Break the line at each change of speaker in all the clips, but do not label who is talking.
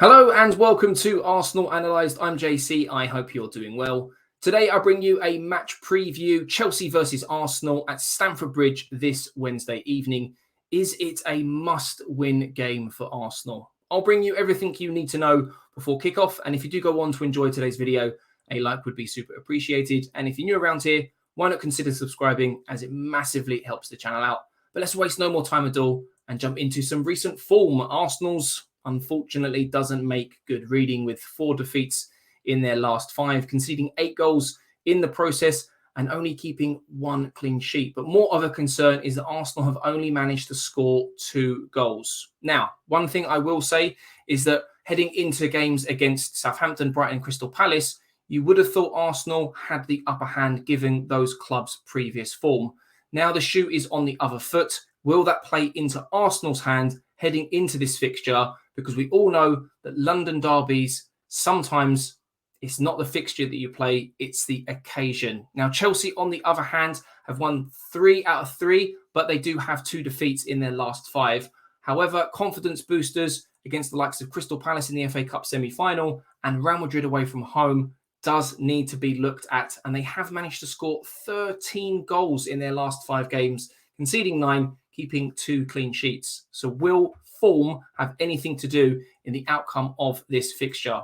Hello and welcome to Arsenal Analysed. I'm JC. I hope you're doing well. Today I bring you a match preview, Chelsea versus Arsenal at Stamford Bridge this Wednesday evening. Is it a must-win game for Arsenal? I'll bring you everything you need to know before kickoff, and if you do go on to enjoy today's video, a like would be super appreciated. And if you're new around here, why not consider subscribing, as it massively helps the channel out. But let's waste no more time at all and jump into some recent form. Arsenal's unfortunately doesn't make good reading, with 4 defeats in their last 5, conceding 8 goals in the process and only keeping 1 clean sheet. But more of a concern is that Arsenal have only managed to score 2 goals. Now, one thing I will say is that heading into games against Southampton, Brighton and Crystal Palace, you would have thought Arsenal had the upper hand given those clubs' previous form. Now the shoe is on the other foot. Will that play into Arsenal's hand heading into this fixture? Because we all know that London derbies, sometimes it's not the fixture that you play, it's the occasion. Now, Chelsea, on the other hand, have won 3 out of 3, but they do have 2 defeats in their last 5. However, confidence boosters against the likes of Crystal Palace in the FA Cup semi-final and Real Madrid away from home does need to be looked at. And they have managed to score 13 goals in their last 5 games, conceding 9, keeping 2 clean sheets. So will form have anything to do in the outcome of this fixture?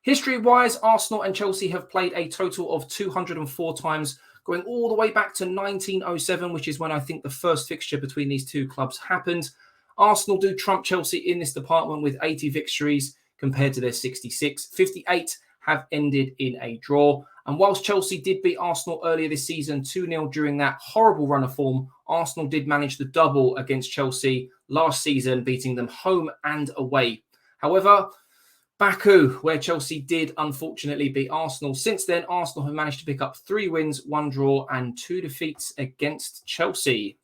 History-wise, Arsenal and Chelsea have played a total of 204 times, going all the way back to 1907, which is when I think the first fixture between these two clubs happened. Arsenal do trump Chelsea in this department with 80 victories compared to their 66. 58 have ended in a draw. And whilst Chelsea did beat Arsenal earlier this season 2-0 during that horrible run of form, Arsenal did manage the double against Chelsea last season, beating them home and away. However, Baku, where Chelsea did unfortunately beat Arsenal, since then Arsenal have managed to pick up 3 wins, 1 draw and 2 defeats against Chelsea.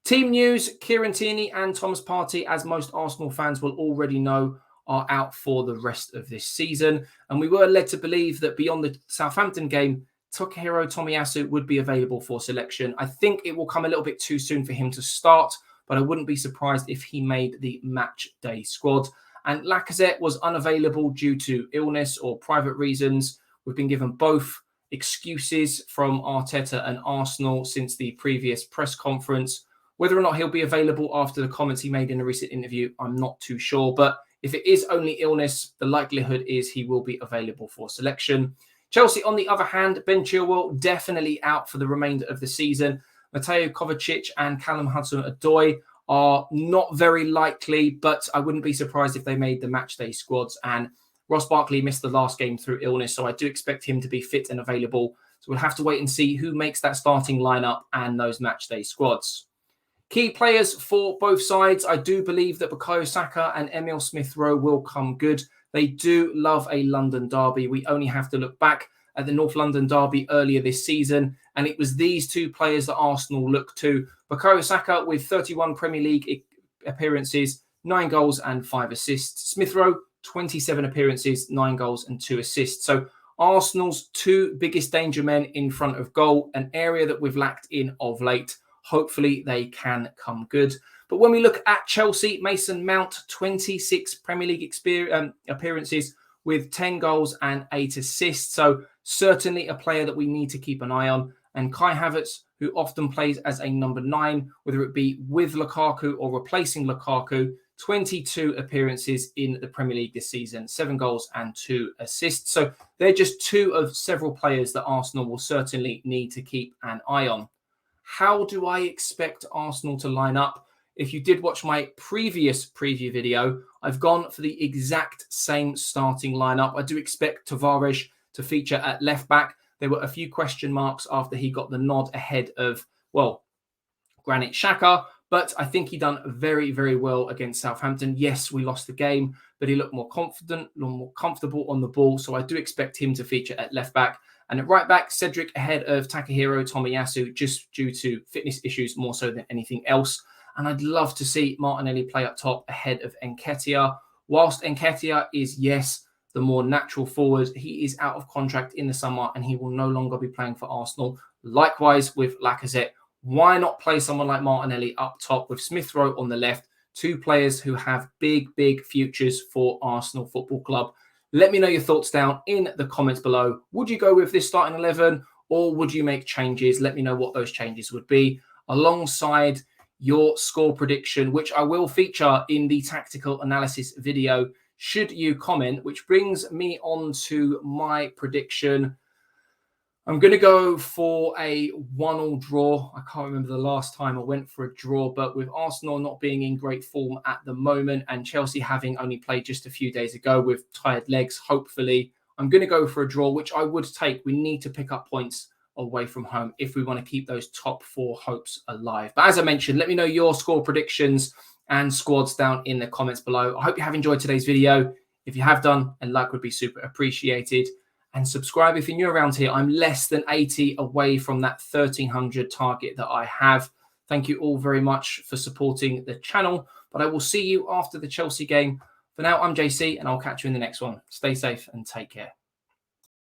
Team news: Kieran Tierney and Thomas Partey, as most Arsenal fans will already know, are out for the rest of this season. And we were led to believe that beyond the Southampton game, Takehiro Tomiyasu would be available for selection. I think it will come a little bit too soon for him to start, but I wouldn't be surprised if he made the match day squad. And Lacazette was unavailable due to illness or private reasons. We've been given both excuses from Arteta and Arsenal since the previous press conference. Whether or not he'll be available after the comments he made in a recent interview, I'm not too sure. But if it is only illness, the likelihood is he will be available for selection. Chelsea, on the other hand, Ben Chilwell definitely out for the remainder of the season. Mateo Kovacic and Callum Hudson-Odoi are not very likely, but I wouldn't be surprised if they made the matchday squads. And Ross Barkley missed the last game through illness, so I do expect him to be fit and available. So we'll have to wait and see who makes that starting lineup and those matchday squads. Key players for both sides: I do believe that Bukayo Saka and Emil Smith-Rowe will come good. They do love a London derby. We only have to look back at the North London derby earlier this season, and it was these 2 players that Arsenal looked to. Bukayo Saka with 31 Premier League appearances, 9 goals and 5 assists. Smith-Rowe, 27 appearances, 9 goals and 2 assists. So Arsenal's 2 biggest danger men in front of goal, an area that we've lacked in of late. Hopefully they can come good. But when we look at Chelsea, Mason Mount, 26 Premier League appearances with 10 goals and 8 assists. So certainly a player that we need to keep an eye on. And Kai Havertz, who often plays as a number 9, whether it be with Lukaku or replacing Lukaku, 22 appearances in the Premier League this season, 7 goals and 2 assists. So they're just 2 of several players that Arsenal will certainly need to keep an eye on. How do I expect Arsenal to line up? If you did watch my previous preview video, I've gone for the exact same starting lineup. I do expect Tavares to feature at left back. There were a few question marks after he got the nod ahead of, well, Granit Xhaka, but I think he done very, very well against Southampton. Yes, we lost the game, but he looked more confident, more comfortable on the ball. So I do expect him to feature at left back. And at right back, Cedric ahead of Takehiro Tomiyasu, just due to fitness issues more so than anything else. And I'd love to see Martinelli play up top ahead of Nketiah. Whilst Nketiah is, yes, the more natural forward, he is out of contract in the summer and he will no longer be playing for Arsenal. Likewise with Lacazette. Why not play someone like Martinelli up top with Smith-Rowe on the left Two players who have big, big futures for Arsenal Football Club. Let me know your thoughts down in the comments below. Would you go with this starting 11 or would you make changes? Let me know what those changes would be, alongside your score prediction, which I will feature in the tactical analysis video should you comment, which brings me on to my prediction. I'm going to go for a 1-1 draw. I can't remember the last time I went for a draw, but with Arsenal not being in great form at the moment and Chelsea having only played just a few days ago with tired legs, hopefully, I'm going to go for a draw, which I would take. We need to pick up points away from home if we want to keep those top 4 hopes alive. But as I mentioned, let me know your score predictions and squads down in the comments below. I hope you have enjoyed today's video. If you have done, a like would be super appreciated. And subscribe if you're new around here. I'm less than 80 away from that 1300 target that I have. Thank you all very much for supporting the channel. But I will see you after the Chelsea game. For now, I'm JC, and I'll catch you in the next one. Stay safe and take care.